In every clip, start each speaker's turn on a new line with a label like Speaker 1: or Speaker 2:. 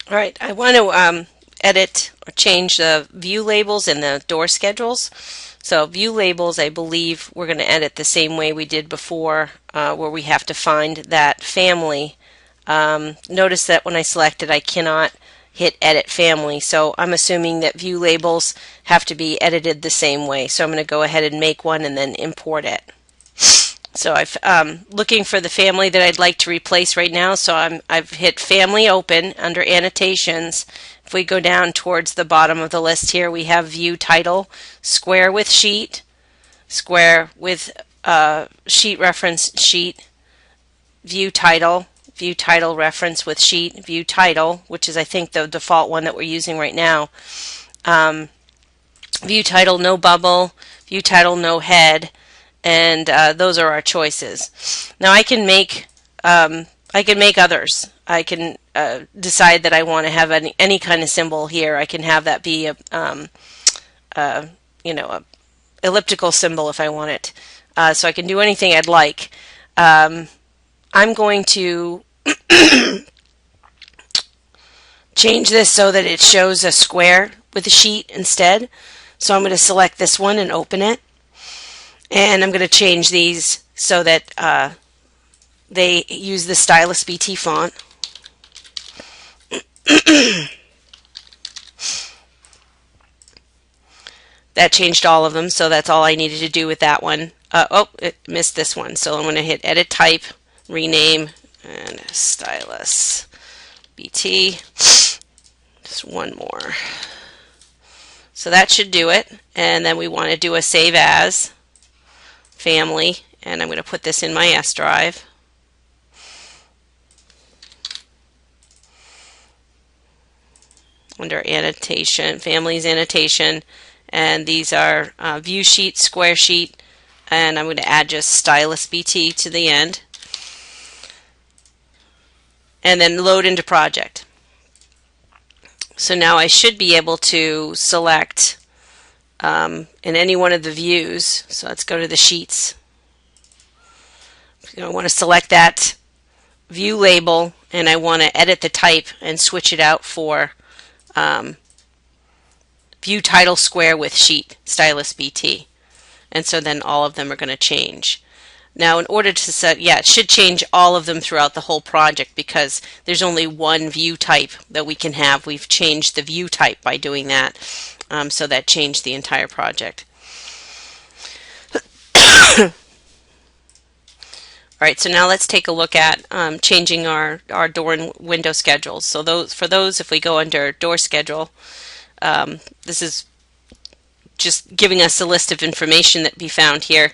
Speaker 1: All right, I want to edit or change the view labels and the door schedules. So view labels, I believe we're going to edit the same way we did before, where we have to find that family. Notice that when I select it, I cannot hit edit family. So I'm assuming that view labels have to be edited the same way. So I'm going to go ahead and make one and then import it. So I'm looking for the family that I'd like to replace right now. So I've hit family open under annotations. If we go down towards the bottom of the list here, we have view title, square with sheet, square with sheet reference sheet, view title reference with sheet, view title, which is I think the default one that we're using right now. View title no bubble, view title no head, and those are our choices. Now I can make others. I can decide that I want to have any kind of symbol here. I can have that be a elliptical symbol if I want it. So I can do anything I'd like. I'm going to change this so that it shows a square with a sheet instead. So I'm going to select this one and open it. And I'm going to change these so that they use the Stylus BT font. That changed all of them, so that's all I needed to do with that one. It missed this one, so I'm going to hit Edit Type, Rename, and Stylus BT. Just one more. So that should do it, and then we want to do a Save As family, and I'm going to put this in my S drive. Under annotation, families annotation, and these are view sheet, square sheet, and I'm going to add just Stylus BT to the end, and then load into project. So now I should be able to select in any one of the views. So let's go to the sheets. I want to select that view label, and I want to edit the type and switch it out for view title square with sheet, Stylus BT. And so then all of them are going to change. Now in order to set, it should change all of them throughout the whole project because there's only one view type that we can have. We've changed the view type by doing that. So that changed the entire project. Alright, so now let's take a look at changing our door and window schedules. So for those, if we go under door schedule, this is just giving us a list of information that be found here.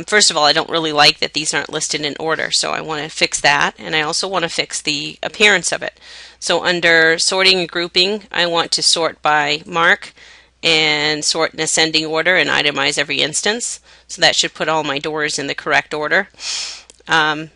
Speaker 1: First of all, I don't really like that these aren't listed in order, so I want to fix that, and I also want to fix the appearance of it. So under sorting and grouping, I want to sort by mark and sort in ascending order and itemize every instance. So that should put all my doors in the correct order. And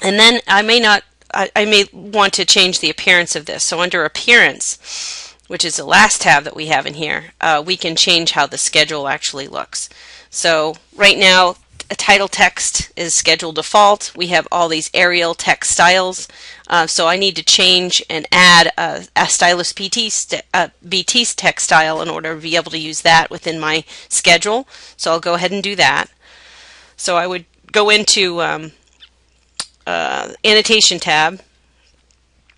Speaker 1: then I may want to change the appearance of this. So under appearance, which is the last tab that we have in here, we can change how the schedule actually looks. So right now, a title text is schedule default. We have all these Arial text styles. So I need to change and add a Stylus BT's text style in order to be able to use that within my schedule. So I'll go ahead and do that. So I would go into annotation tab,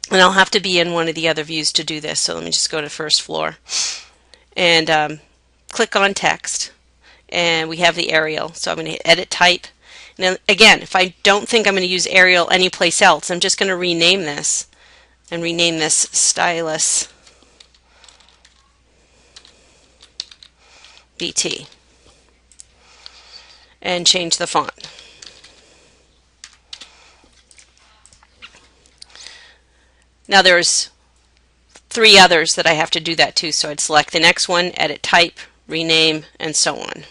Speaker 1: and I'll have to be in one of the other views to do this. So let me just go to first floor and click on text, and we have the Arial. So I'm going to hit edit type. Now again, if I don't think I'm going to use Arial anyplace else, I'm just going to rename this and rename this Stylus BT and change the font. Now there's 3 others that I have to do that to, so I'd select the next one, edit type, rename, and so on.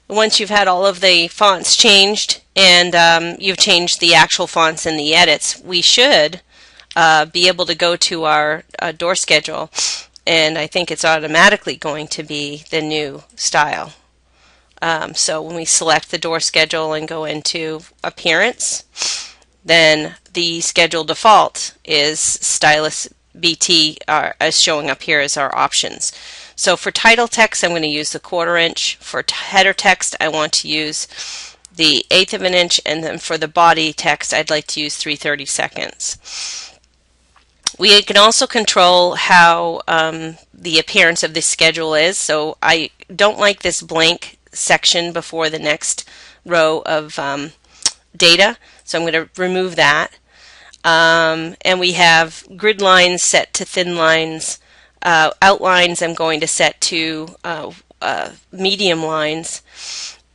Speaker 1: Once you've had all of the fonts changed and you've changed the actual fonts in the edits, we should be able to go to our door schedule and I think it's automatically going to be the new style. So when we select the door schedule and go into appearance, then the schedule default is Stylus BT as showing up here as our options. So for title text, I'm going to use the 1/4 inch. For header text, I want to use the 1/8 of an inch, and then for the body text, I'd like to use 3/32. We can also control how the appearance of this schedule is. So I don't like this blank section before the next row of data, so I'm going to remove that. And we have grid lines set to thin lines. Outlines I'm going to set to medium lines,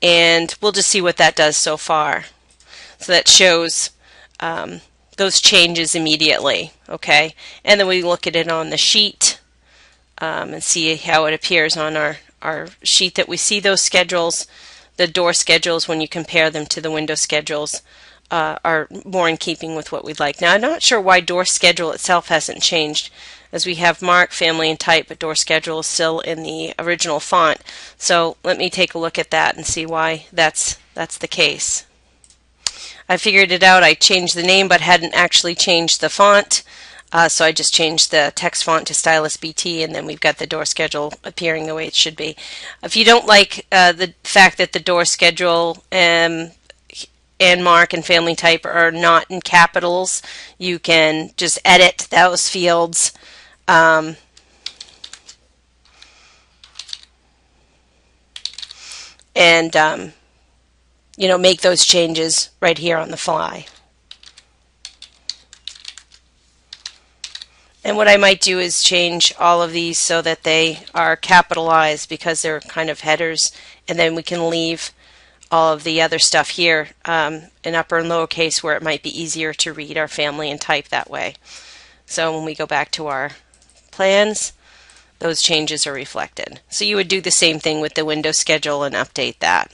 Speaker 1: and we'll just see what that does so far. So that shows those changes immediately, okay? And then we look at it on the sheet and see how it appears on our sheet, that we see those schedules. The door schedules, when you compare them to the window schedules, are more in keeping with what we'd like. Now, I'm not sure why door schedule itself hasn't changed, as we have mark, family, and type, but door schedule is still in the original font. So let me take a look at that and see why that's the case. I figured it out. I changed the name but hadn't actually changed the font. So I just changed the text font to Stylus BT, and then we've got the door schedule appearing the way it should be. If you don't like the fact that the door schedule and mark and family type are not in capitals, you can just edit those fields. And make those changes right here on the fly. And what I might do is change all of these so that they are capitalized, because they're kind of headers, and then we can leave all of the other stuff here in upper and lowercase, where it might be easier to read our family and type that way. So when we go back to our plans, those changes are reflected. So you would do the same thing with the window schedule and update that.